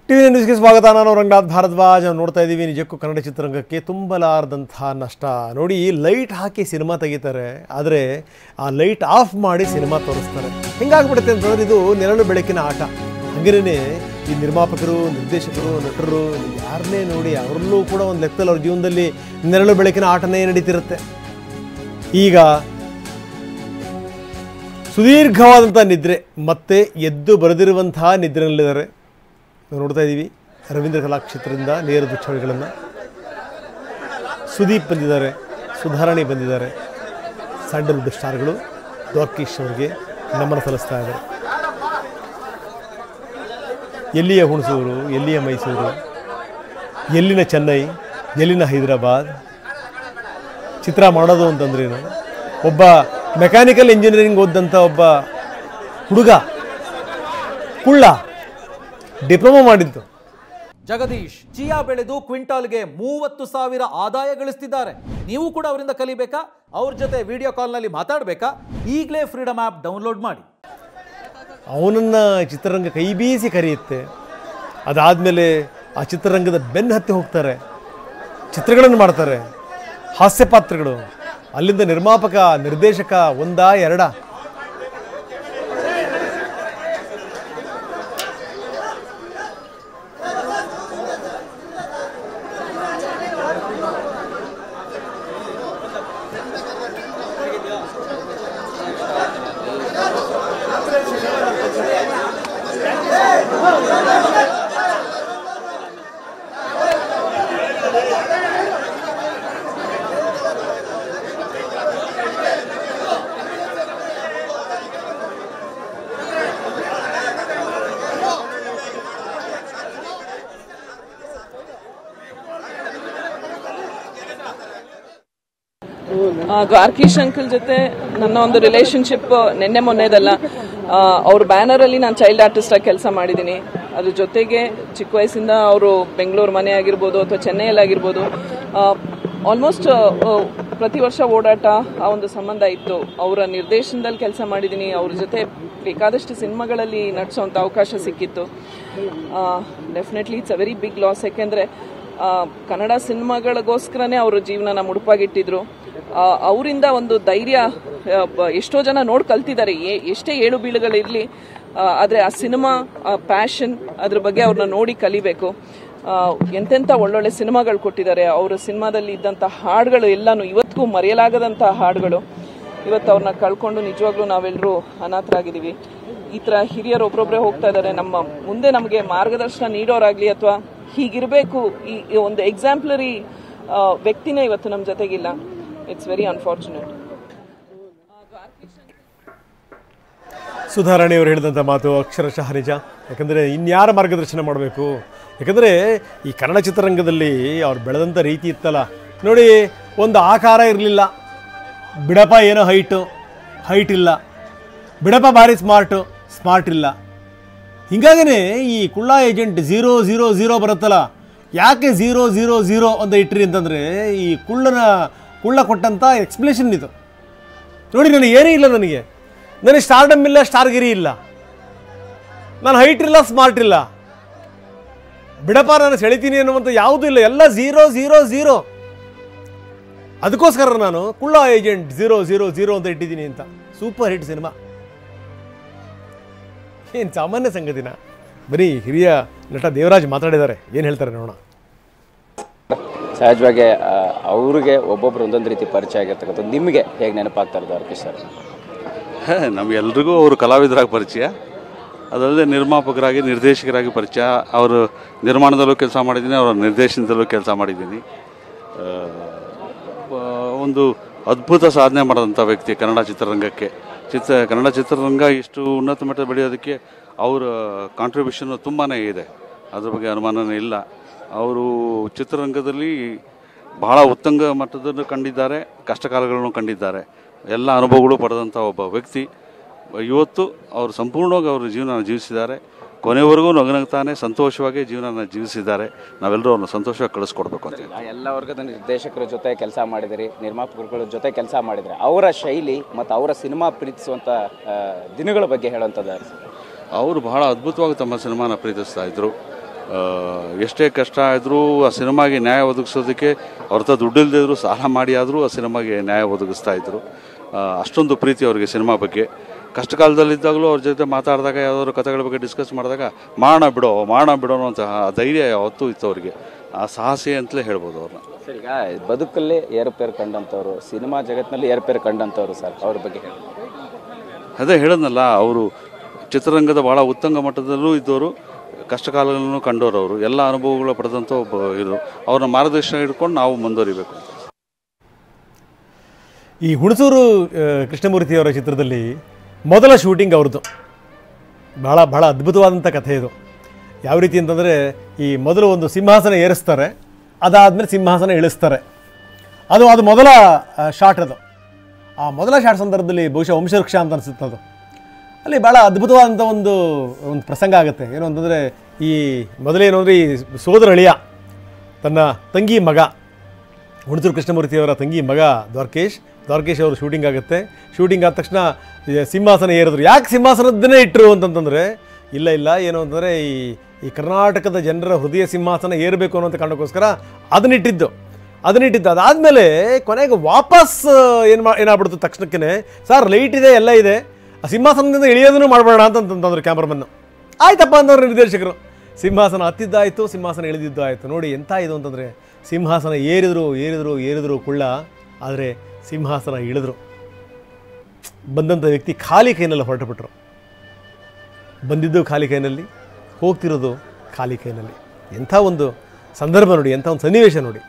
TV ನ್ಯೂಸ್ಗೆ ಸ್ವಾಗತ. ನಾನು ರಂಗನಾಥ್ ಭಾರದ್ವಾಜ್. ನಾವು ನೋಡ್ತಾ ಇದ್ದೀವಿ ನಿಜಕ್ಕೂ ಕನ್ನಡ ಚಿತ್ರರಂಗಕ್ಕೆ ತುಂಬಲಾರದಂಥ ನಷ್ಟ. ನೋಡಿ, ಲೈಟ್ ಹಾಕಿ ಸಿನಿಮಾ ತೆಗಿತಾರೆ, ಆದರೆ ಆ ಲೈಟ್ ಆಫ್ ಮಾಡಿ ಸಿನಿಮಾ ತೋರಿಸ್ತಾರೆ. ಹಿಂಗಾಗ್ಬಿಡುತ್ತೆ ಅಂತಂದರೆ ಇದು ನೆರಳು ಬೆಳಕಿನ ಆಟ. ಹಾಗೇನೇ ಈ ನಿರ್ಮಾಪಕರು, ನಿರ್ದೇಶಕರು, ನಟರು ಯಾರನ್ನೇ ನೋಡಿ ಅವರಲ್ಲೂ ಕೂಡ ಒಂದು ಲೆಕ್ಕದಲ್ಲಿ ಅವ್ರ ಜೀವನದಲ್ಲಿ ನೆರಳು ಬೆಳಕಿನ ಆಟನೇ ನಡೀತಿರುತ್ತೆ. ಈಗ ಸುದೀರ್ಘವಾದಂಥ ನಿದ್ರೆ ಮತ್ತೆ ಎದ್ದು ಬರೆದಿರುವಂತಹ ನಿದ್ರೆಯಲ್ಲಿದ್ದಾರೆ. ನಾವು ನೋಡ್ತಾ ಇದ್ದೀವಿ ರವೀಂದ್ರ ಕಲಾಕ್ಷೇತ್ರದಿಂದ ನೇರ ದೃಶ್ಯಾವಳಿಗಳನ್ನು. ಸುದೀಪ್ ಬಂದಿದ್ದಾರೆ, ಸುಧಾರಾಣಿ ಬಂದಿದ್ದಾರೆ. ಸ್ಯಾಂಡಲ್ವುಡ್ ಸ್ಟಾರ್ಗಳು ದ್ವಾರಕೀಶ್ ಅವರಿಗೆ ನಮನ ಸಲ್ಲಿಸ್ತಾ ಇದ್ದಾರೆ. ಎಲ್ಲಿಯ ಹುಣಸೂರು, ಎಲ್ಲಿಯ ಮೈಸೂರು, ಎಲ್ಲಿನ ಚೆನ್ನೈ, ಎಲ್ಲಿನ ಹೈದರಾಬಾದ್. ಚಿತ್ರ ಮಾಡೋದು ಅಂತಂದ್ರೇನು? ಒಬ್ಬ ಮೆಕ್ಯಾನಿಕಲ್ ಇಂಜಿನಿಯರಿಂಗ್ ಓದಂಥ ಒಬ್ಬ ಹುಡುಗ ಕುಳ್ಳ ಡಿಪ್ಲೊಮಾ ಮಾಡಿದ್ದು. ಜಗದೀಶ್ ಚಿಯಾ ಬೆಳೆದು ಕ್ವಿಂಟಾಲ್ಗೆ 30,000 ಆದಾಯ ಗಳಿಸ್ತಿದ್ದಾರೆ. ನೀವು ಕೂಡ ಅವರಿಂದ ಕಲಿಬೇಕಾ? ಅವ್ರ ಜೊತೆ ವಿಡಿಯೋ ಕಾಲ್ನಲ್ಲಿ ಮಾತಾಡಬೇಕಾ? ಈಗಲೇ ಫ್ರೀಡಮ್ ಆ್ಯಪ್ ಡೌನ್ಲೋಡ್ ಮಾಡಿ. ಅವನನ್ನು ಚಿತ್ರರಂಗ ಕೈ ಬೀಸಿ ಕರೆಯುತ್ತೆ. ಅದಾದಮೇಲೆ ಆ ಚಿತ್ರರಂಗದ ಬೆನ್ನು ಹತ್ತಿ ಹೋಗ್ತಾರೆ, ಚಿತ್ರಗಳನ್ನು ಮಾಡ್ತಾರೆ, ಹಾಸ್ಯ ಪಾತ್ರಗಳು. ಅಲ್ಲಿಂದ ನಿರ್ಮಾಪಕ, ನಿರ್ದೇಶಕ ಒಂದಾ ಎರಡ. ದ್ವಾರಕೀಶ್ ಅಂಕಲ್ ಜೊತೆ ನನ್ನ ಒಂದು ರಿಲೇಶನ್ಶಿಪ್ ನಿನ್ನೆ ಮೊನ್ನೆದಲ್ಲ. ಅವ್ರ ಬ್ಯಾನರ್ ಅಲ್ಲಿ ನಾನು ಚೈಲ್ಡ್ ಆರ್ಟಿಸ್ಟ್ ಆಗಿ ಕೆಲಸ ಮಾಡಿದ್ದೀನಿ. ಅದ್ರ ಜೊತೆಗೆ ಚಿಕ್ಕ ವಯಸ್ಸಿಂದ ಅವರು ಬೆಂಗಳೂರು ಮನೆ ಆಗಿರ್ಬೋದು ಅಥವಾ ಚೆನ್ನೈಯಲ್ಲಿ ಆಗಿರ್ಬೋದು, ಆಲ್ಮೋಸ್ಟ್ ಪ್ರತಿ ವರ್ಷ ಓಡಾಟ, ಆ ಒಂದು ಸಂಬಂಧ ಇತ್ತು. ಅವರ ನಿರ್ದೇಶನದಲ್ಲಿ ಕೆಲಸ ಮಾಡಿದ್ದೀನಿ. ಅವ್ರ ಜೊತೆ ಬೇಕಾದಷ್ಟು ಸಿನಿಮಾಗಳಲ್ಲಿ ನಟಿಸೋಂಥ ಅವಕಾಶ ಸಿಕ್ಕಿತ್ತು. Definitely it's a very big loss. ಯಾಕೆಂದರೆ ಕನ್ನಡ ಸಿನಿಮಾಗಳಿಗೋಸ್ಕರನೇ ಅವರ ಜೀವನನ ಮುಡುಪಾಗಿಟ್ಟಿದ್ರು. ಅವರಿಂದ ಒಂದು ಧೈರ್ಯ ಎಷ್ಟೋ ಜನ ನೋಡಿ ಕಲ್ತಿದ್ದಾರೆ. ಎಷ್ಟೇ ಏಳು ಬೀಳುಗಳಿರಲಿ, ಆದರೆ ಆ ಸಿನಿಮಾ, ಆ ಪ್ಯಾಷನ್, ಅದ್ರ ಬಗ್ಗೆ ಅವ್ರನ್ನ ನೋಡಿ ಕಲಿಬೇಕು. ಎಂತೆಂಥ ಒಳ್ಳೊಳ್ಳೆ ಸಿನಿಮಾಗಳು ಕೊಟ್ಟಿದ್ದಾರೆ. ಅವರ ಸಿನಿಮಾದಲ್ಲಿ ಇದ್ದಂಥ ಹಾಡುಗಳು ಎಲ್ಲಾನು ಇವತ್ತಿಗೂ ಮರೆಯಲಾಗದಂಥ ಹಾಡುಗಳು. ಇವತ್ತು ಅವ್ರನ್ನ ಕಳ್ಕೊಂಡು ನಿಜವಾಗ್ಲೂ ನಾವೆಲ್ಲರೂ ಅನಾಥರಾಗಿದ್ದೀವಿ. ಈ ಥರ ಹಿರಿಯರು ಒಬ್ಬರೊಬ್ಬರೇ ಹೋಗ್ತಾ ಇದ್ದಾರೆ. ನಮ್ಮ ಮುಂದೆ ನಮಗೆ ಮಾರ್ಗದರ್ಶನ ನೀಡೋರಾಗ್ಲಿ ಅಥವಾ ಹೀಗಿರಬೇಕು, ಈ ಒಂದು ಎಕ್ಸಾಂಪ್ಲರಿ ವ್ಯಕ್ತಿನೇ ಇವತ್ತು ನಮ್ಮ ಜೊತೆಗಿಲ್ಲ. It's very unfortunate. ಸುಧಾರಾಣಿ ಅವರು ಹೇಳಿದಂಥ ಮಾತು ಅಕ್ಷರಶಃ ನಿಜ. ಯಾಕಂದರೆ ಇನ್ಯಾರ ಮಾರ್ಗದರ್ಶನ ಮಾಡಬೇಕು? ಯಾಕಂದರೆ ಈ ಕನ್ನಡ ಚಿತ್ರರಂಗದಲ್ಲಿ ಅವ್ರು ಬೆಳೆದಂಥ ರೀತಿ ಇತ್ತಲ್ಲ ನೋಡಿ. ಒಂದು ಆಕಾರ ಇರಲಿಲ್ಲ. ಬಿಡಪ್ಪ ಏನೋ ಹೈಟ್ ಇಲ್ಲ, ಬಿಡಪ್ಪ ಭಾರಿ ಸ್ಮಾರ್ಟ್ ಇಲ್ಲ. ಹೀಗಾಗೇ ಈ ಕುಳ್ಳ ಏಜೆಂಟ್ 000 ಬರುತ್ತಲ್ಲ, ಯಾಕೆ 000 ಅಂತ ಇಟ್ರಿ ಅಂತಂದರೆ ಈ ಕುಳ್ಳ ಕೊಟ್ಟಂಥ ಎಕ್ಸ್ಪ್ಲೇಷನ್ ಇದು. ನೋಡಿ, ನನಗೆ ಏನೇ ಇಲ್ಲ, ನನಗೆ ಸ್ಟಾರ್ಡಮ್ ಇಲ್ಲ, ಸ್ಟಾರ್ಗಿರಿ ಇಲ್ಲ, ನಾನು ಹೈಟ್ ಇಲ್ಲ, ಸ್ಮಾರ್ಟ್ ಇಲ್ಲ, ಬಿಡಪ್ಪ ನಾನು ಸೆಳಿತೀನಿ ಅನ್ನುವಂಥ ಯಾವುದೂ ಇಲ್ಲ. ಎಲ್ಲ 000. ಅದಕ್ಕೋಸ್ಕರ ನಾನು ಕುಳ್ಳ ಏಜೆಂಟ್ 000 ಅಂತ ಇಟ್ಟಿದ್ದೀನಿ ಅಂತ. Super hit cinema. ಏನು ಸಾಮಾನ್ಯ ಸಂಗತಿನ? ಬರೀ ಹಿರಿಯ ನಟ ದೇವರಾಜ್ ಮಾತಾಡಿದ್ದಾರೆ, ಏನು ಹೇಳ್ತಾರೆ ನೋಡೋಣ. ಸಹಜವಾಗಿ ಅವ್ರಿಗೆ ಒಬ್ಬೊಬ್ರು ಒಂದೊಂದು ರೀತಿ ಪರಿಚಯ ಆಗಿರ್ತಕ್ಕಂಥದ್ದು. ನಿಮಗೆ ಹೇಗೆ ನೆನಪಾಗ್ತಾರೆ ದ್ವಾರಕೀಶ್ ಸರ್? ನಮಗೆಲ್ರಿಗೂ ಅವರು ಕಲಾವಿದರಾಗಿ ಪರಿಚಯ, ಅದಲ್ಲದೆ ನಿರ್ಮಾಪಕರಾಗಿ, ನಿರ್ದೇಶಕರಾಗಿ ಪರಿಚಯ. ಅವರು ನಿರ್ಮಾಣದಲ್ಲೂ ಕೆಲಸ ಮಾಡಿದ್ದೀನಿ, ಅವರ ನಿರ್ದೇಶನದಲ್ಲೂ ಕೆಲಸ ಮಾಡಿದ್ದೀನಿ. ಒಂದು ಅದ್ಭುತ ಸಾಧನೆ ಮಾಡಿದಂಥ ವ್ಯಕ್ತಿ ಕನ್ನಡ ಚಿತ್ರರಂಗಕ್ಕೆ. ಕನ್ನಡ ಚಿತ್ರರಂಗ ಇಷ್ಟು ಉನ್ನತ ಮಟ್ಟ ಬೆಳೆಯೋದಕ್ಕೆ ಅವರ ಕಾಂಟ್ರಿಬ್ಯೂಷನ್ ತುಂಬಾ ಇದೆ, ಅದ್ರ ಬಗ್ಗೆ ಅನುಮಾನನೇ ಇಲ್ಲ. ಅವರು ಚಿತ್ರರಂಗದಲ್ಲಿ ಬಹಳ ಉತ್ತುಂಗ ಮಟ್ಟದನ್ನು ಕಂಡಿದ್ದಾರೆ, ಕಷ್ಟಕಾಲಗಳನ್ನು ಕಂಡಿದ್ದಾರೆ, ಎಲ್ಲ ಅನುಭವಗಳು ಪಡೆದಂಥ ಒಬ್ಬ ವ್ಯಕ್ತಿ. ಇವತ್ತು ಅವರು ಸಂಪೂರ್ಣವಾಗಿ ಅವರು ಜೀವನ ಜೀವಿಸಿದ್ದಾರೆ. ಕೊನೆವರೆಗೂ ನಗನಗ್ತಾನೆ ಸಂತೋಷವಾಗಿ ಜೀವನ ಜೀವಿಸಿದ್ದಾರೆ. ನಾವೆಲ್ಲರೂ ಅವ್ರನ್ನ ಸಂತೋಷವಾಗಿ ಕಳಿಸ್ಕೊಡ್ಬೇಕು ಅಂತ. ಎಲ್ಲ ವರ್ಗದ ನಿರ್ದೇಶಕರ ಜೊತೆ ಕೆಲಸ ಮಾಡಿದಿರಿ, ನಿರ್ಮಾಪಕರುಗಳ ಜೊತೆ ಕೆಲಸ ಮಾಡಿದರೆ ಅವರ ಶೈಲಿ ಮತ್ತು ಅವರ ಸಿನಿಮಾ ಪ್ರೀತಿಸುವಂಥ ದಿನಗಳ ಬಗ್ಗೆ ಹೇಳುವಂಥದ್ದು. ಅವರು ಬಹಳ ಅದ್ಭುತವಾಗಿ ತಮ್ಮ ಸಿನಿಮಾನ ಪ್ರೀತಿಸ್ತಾ ಇದ್ದರು. ಎಷ್ಟೇ ಕಷ್ಟ ಆದರೂ ಆ ಸಿನಿಮಾಗೆ ನ್ಯಾಯ ಒದಗಿಸೋದಕ್ಕೆ ಅವ್ರ ಹತ್ರ ದುಡ್ಡಿಲ್ಲದೆ ಇದ್ರು ಸಾಲ ಮಾಡಿ ಆದರೂ ಆ ಸಿನಿಮಾಗೆ ನ್ಯಾಯ ಒದಗಿಸ್ತಾ ಇದ್ರು. ಅಷ್ಟೊಂದು ಪ್ರೀತಿ ಅವ್ರಿಗೆ ಸಿನಿಮಾ ಬಗ್ಗೆ. ಕಷ್ಟ ಕಾಲದಲ್ಲಿದ್ದಾಗಲೂ ಅವ್ರ ಜೊತೆ ಮಾತಾಡಿದಾಗ ಯಾವುದಾದ್ರು ಕಥೆಗಳ ಬಗ್ಗೆ ಡಿಸ್ಕಸ್ ಮಾಡಿದಾಗ ಮಾಡೋಣ ಬಿಡೋ ಅಂತ ಧೈರ್ಯ ಯಾವತ್ತೂ ಇತ್ತು ಅವ್ರಿಗೆ. ಆ ಸಾಹಸಿ ಅಂತಲೇ ಹೇಳ್ಬೋದು ಅವ್ರನ್ನ. ಸರ್, ಈಗ ಬದುಕಲ್ಲಿ ಏರುಪೇರು ಕಂಡಂಥವ್ರು, ಸಿನಿಮಾ ಜಗತ್ತಿನಲ್ಲಿ ಏರುಪೇರು ಕಂಡಂಥವ್ರು ಸರ್, ಅವ್ರ ಬಗ್ಗೆ ಹೇಳಿ. ಅದೇ ಹೇಳೋದಲ್ಲ, ಅವರು ಚಿತ್ರರಂಗದ ಭಾಳ ಉತ್ತುಂಗ ಮಟ್ಟದಲ್ಲೂ ಇದ್ದವರು, ಕಷ್ಟ ಕಾಲಗಳನ್ನು ಕಂಡವರು, ಅವರು ಎಲ್ಲ ಅನುಭವಗಳು ಪಡೆದಂಥ ಒಬ್ಬ ಇದು. ಅವ್ರನ್ನ ಮಾರ್ಗದರ್ಶನ ಹಿಡ್ಕೊಂಡು ನಾವು ಮುಂದುವರಿಬೇಕು. ಈ ಹುಣಸೂರು ಕೃಷ್ಣಮೂರ್ತಿಯವರ ಚಿತ್ರದಲ್ಲಿ ಮೊದಲ ಶೂಟಿಂಗ್ ಅವ್ರದ್ದು ಭಾಳ ಅದ್ಭುತವಾದಂಥ ಕಥೆ ಇದು. ಯಾವ ರೀತಿ ಅಂತಂದರೆ, ಈ ಮೊದಲು ಒಂದು ಸಿಂಹಾಸನ ಏರಿಸ್ತಾರೆ, ಅದಾದಮೇಲೆ ಸಿಂಹಾಸನ ಇಳಿಸ್ತಾರೆ. ಅದು ಮೊದಲ ಶಾಟ್. ಅದು ಆ ಮೊದಲ ಶಾಟ್ ಸಂದರ್ಭದಲ್ಲಿ ಬಹುಶಃ ವಂಶವೃಕ್ಷ ಅಂತ ಅನಿಸುತ್ತೆ. ಅದು ಅಲ್ಲಿ ಭಾಳ ಅದ್ಭುತವಾದಂಥ ಒಂದು ಪ್ರಸಂಗ ಆಗುತ್ತೆ. ಏನು ಅಂತಂದರೆ, ಈ ಮೊದಲೇನು ಅಂದರೆ, ಈ ಸೋದರ ಅಳಿಯ ತನ್ನ ತಂಗಿ ಮಗ, ಹುಣಸೂರು ಕೃಷ್ಣಮೂರ್ತಿಯವರ ತಂಗಿ ಮಗ ದ್ವಾರಕೇಶ್ ಅವರು ಶೂಟಿಂಗ್ ಆಗುತ್ತೆ. ಶೂಟಿಂಗ್ ಆದ ತಕ್ಷಣ ಸಿಂಹಾಸನ ಏರಿದ್ರು. ಯಾಕೆ ಸಿಂಹಾಸನದನ್ನೇ ಇಟ್ಟರು ಅಂತಂತಂದರೆ, ಇಲ್ಲ ಏನು ಅಂತಂದರೆ, ಈ ಕರ್ನಾಟಕದ ಜನರ ಹೃದಯ ಸಿಂಹಾಸನ ಏರಬೇಕು ಅನ್ನೋಂಥ ಕಾರಣಕ್ಕೋಸ್ಕರ ಅದನ್ನಿಟ್ಟಿದ್ದು. ಅದಾದಮೇಲೆ ಕೊನೆಗೆ ವಾಪಸ್ ಏನಾಗ್ಬಿಡ್ತು ತಕ್ಷಣಕ್ಕೆ, ಸರ್ ಲೈಟ್ ಇದೆ, ಎಲ್ಲ ಇದೆ, ಆ ಸಿಂಹಾಸನದಿಂದ ಇಳಿಯೋದನ್ನು ಮಾಡಬೇಡ ಅಂತಂತಂದ್ರು ಕ್ಯಾಮ್ರಾಮನ್ನು. ಆಯ್ತಪ್ಪ ಅಂತಂದ್ರೆ ನಿರ್ದೇಶಕರು. ಸಿಂಹಾಸನ ಹತ್ತಿದ್ದಾಯಿತು, ಸಿಂಹಾಸನ ಇಳಿದಿದ್ದು ಆಯಿತು. ನೋಡಿ ಎಂಥ ಇದು ಅಂತಂದರೆ, ಸಿಂಹಾಸನ ಏರಿದ್ರು ಕುಳ್ಳ, ಆದರೆ ಸಿಂಹಾಸನ ಇಳಿದ್ರು. ಬಂದಂಥ ವ್ಯಕ್ತಿ ಖಾಲಿ ಕೈನಲ್ಲಿ ಹೊರಟುಬಿಟ್ರು. ಬಂದಿದ್ದು ಖಾಲಿ ಕೈನಲ್ಲಿ, ಹೋಗ್ತಿರೋದು ಖಾಲಿ ಕೈನಲ್ಲಿ. ಎಂಥ ಒಂದು ಸಂದರ್ಭ ನೋಡಿ, ಎಂಥ ಒಂದು ಸನ್ನಿವೇಶ ನೋಡಿ.